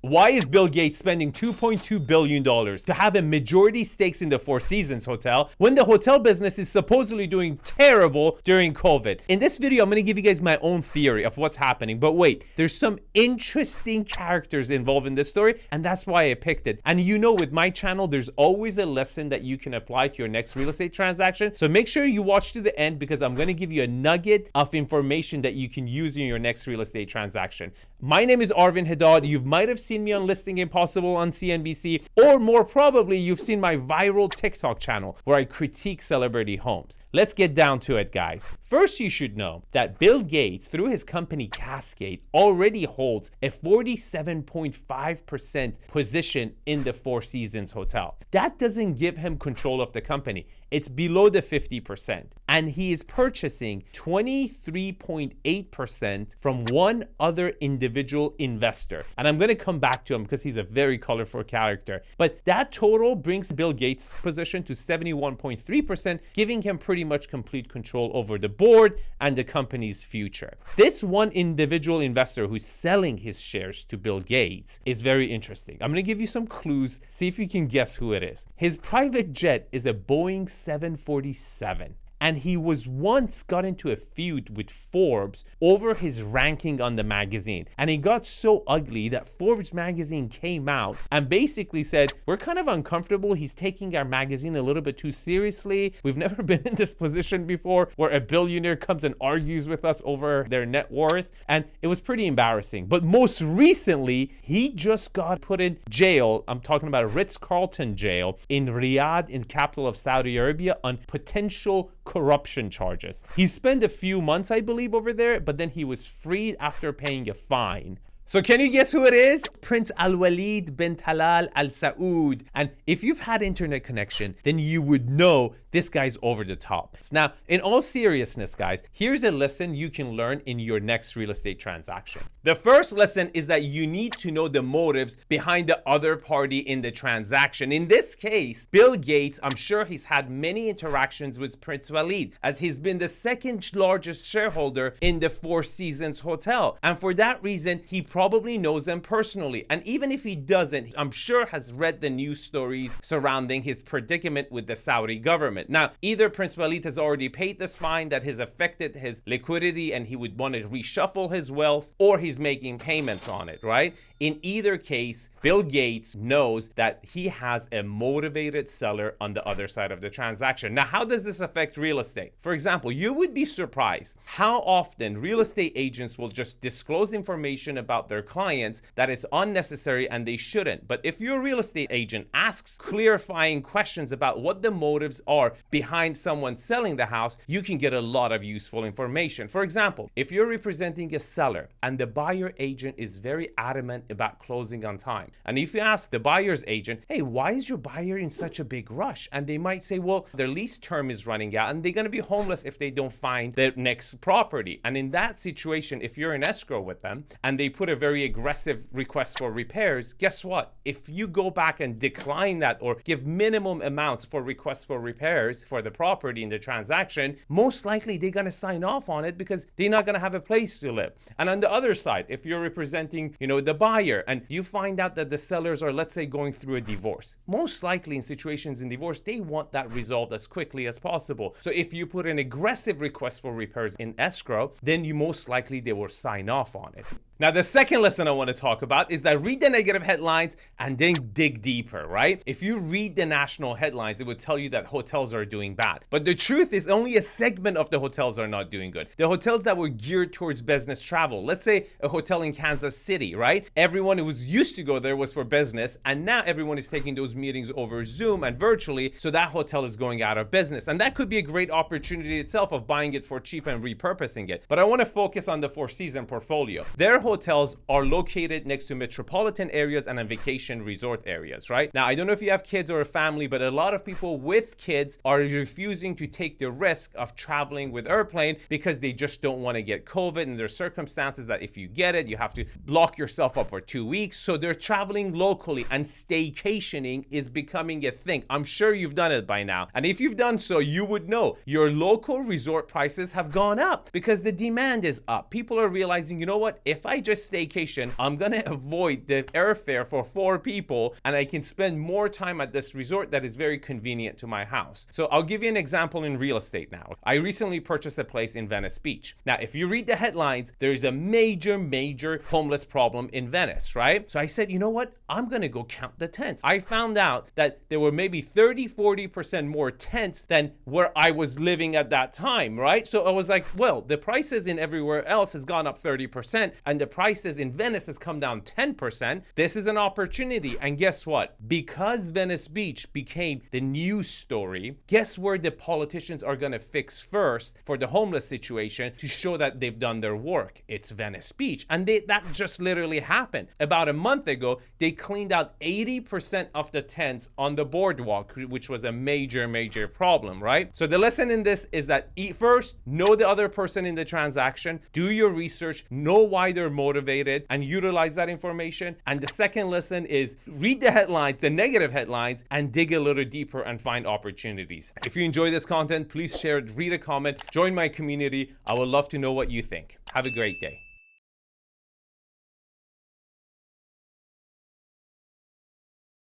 Why is Bill Gates spending $2.2 billion to have a majority stakes in the Four Seasons Hotel when the hotel business is supposedly doing terrible during COVID? In this video, I'm going to give you guys my own theory of what's happening. But wait, there's some interesting characters involved in this story, and that's why I picked it. And you know, with my channel, there's always a lesson that you can apply to your next real estate transaction. So make sure you watch to the end, because I'm going to give you a nugget of information that you can use in your next real estate transaction. My name is 𝐷𝐲𝐻𝐷. You might have seen me on Listing Impossible on CNBC, or more probably you've seen my viral TikTok channel where I critique celebrity homes. Let's get down to it, guys. First, you should know that Bill Gates, through his company Cascade, already holds a 47.5% position in the Four Seasons Hotel. That doesn't give him control of the company. It's below the 50%. And he is purchasing 23.8% from one other individual investor. And I'm going to come back to him because he's a very colorful character. But that total brings Bill Gates' position to 71.3%, giving him pretty much complete control over the board and the company's future. This one individual investor who's selling his shares to Bill Gates is very interesting. I'm going to give you some clues, see if you can guess who it is. His private jet is a Boeing 747. And he was once got into a feud with Forbes over his ranking on the magazine. And it got so ugly that Forbes magazine came out and basically said, we're kind of uncomfortable. He's taking our magazine a little bit too seriously. We've never been in this position before where a billionaire comes and argues with us over their net worth. And it was pretty embarrassing. But most recently, he just got put in jail. I'm talking about a Ritz-Carlton jail in Riyadh, in the capital of Saudi Arabia, on potential corruption charges. He spent a few months, I believe, over there, but then he was freed after paying a fine. So can you guess who it is? Prince Al-Walid bin Talal Al Saud. And if you've had internet connection, then you would know this guy's over the top. Now, in all seriousness, guys, here's a lesson you can learn in your next real estate transaction. The first lesson is that you need to know the motives behind the other party in the transaction. In this case, Bill Gates, I'm sure he's had many interactions with Prince Walid, as he's been the second largest shareholder in the Four Seasons Hotel. And for that reason, he probably knows them personally. And even if he doesn't, I'm sure has read the news stories surrounding his predicament with the Saudi government. Now, either Prince Walid has already paid this fine that has affected his liquidity and he would want to reshuffle his wealth, or he's making payments on it, right? In either case, Bill Gates knows that he has a motivated seller on the other side of the transaction. Now, how does this affect real estate? For example, you would be surprised how often real estate agents will just disclose information about their clients that is unnecessary and they shouldn't. But if your real estate agent asks clarifying questions about what the motives are behind someone selling the house, you can get a lot of useful information. For example, if you're representing a seller and the buyer agent is very adamant about closing on time, and if you ask the buyer's agent, hey, why is your buyer in such a big rush? And they might say, well, their lease term is running out and they're going to be homeless if they don't find their next property. And in that situation, if you're in escrow with them and they put a very aggressive request for repairs, guess what? If you go back and decline that or give minimum amounts for requests for repairs for the property in the transaction, most likely they're going to sign off on it because they're not going to have a place to live. And on the other side, if you're representing, the buyer and you find out that the sellers are, let's say, going through a divorce, most likely in situations in divorce, they want that resolved as quickly as possible. So if you put an aggressive request for repairs in escrow, then you most likely they will sign off on it. Now, the second lesson I want to talk about is that read the negative headlines and then dig deeper, right? If you read the national headlines, it would tell you that hotels are doing bad. But the truth is only a segment of the hotels are not doing good. The hotels that were geared towards business travel, let's say a hotel in Kansas City, right? Everyone who was used to go there was for business, and now everyone is taking those meetings over Zoom and virtually, so that hotel is going out of business. And that could be a great opportunity itself of buying it for cheap and repurposing it. But I want to focus on the Four Seasons portfolio. Their hotels are located next to metropolitan areas and on vacation resort areas, right? Now, I don't know if you have kids or a family, but a lot of people with kids are refusing to take the risk of traveling with airplane because they just don't want to get COVID, and there's circumstances that if you get it, you have to lock yourself up for 2 weeks. So they're traveling locally, and staycationing is becoming a thing. I'm sure you've done it by now. And if you've done so, you would know your local resort prices have gone up because the demand is up. People are realizing, you know what? If I just stay staycation, I'm gonna avoid the airfare for 4 people, and I can spend more time at this resort that is very convenient to my house. So I'll give you an example in real estate now. I recently purchased a place in Venice Beach. Now, if you read the headlines, there's a major homeless problem in Venice, right? So I said, you know what? I'm gonna go count the tents. I found out that there were maybe 30-40% more tents than where I was living at that time, right? So I was like, well, the prices in everywhere else has gone up 30% and the prices in Venice has come down 10%. This is an opportunity. And guess what? Because Venice Beach became the news story, guess where the politicians are gonna fix first for the homeless situation to show that they've done their work? It's Venice Beach. And that just literally happened. About a month ago, they cleaned out 80% of the tents on the boardwalk, which was a major problem, right? So the lesson in this is that first, know the other person in the transaction, do your research, know why they're motivated, and utilize that information. And the second lesson is read the headlines, the negative headlines, and dig a little deeper and find opportunities. If you enjoy this content, please share it, read a comment, join my community. I would love to know what you think. Have a great day.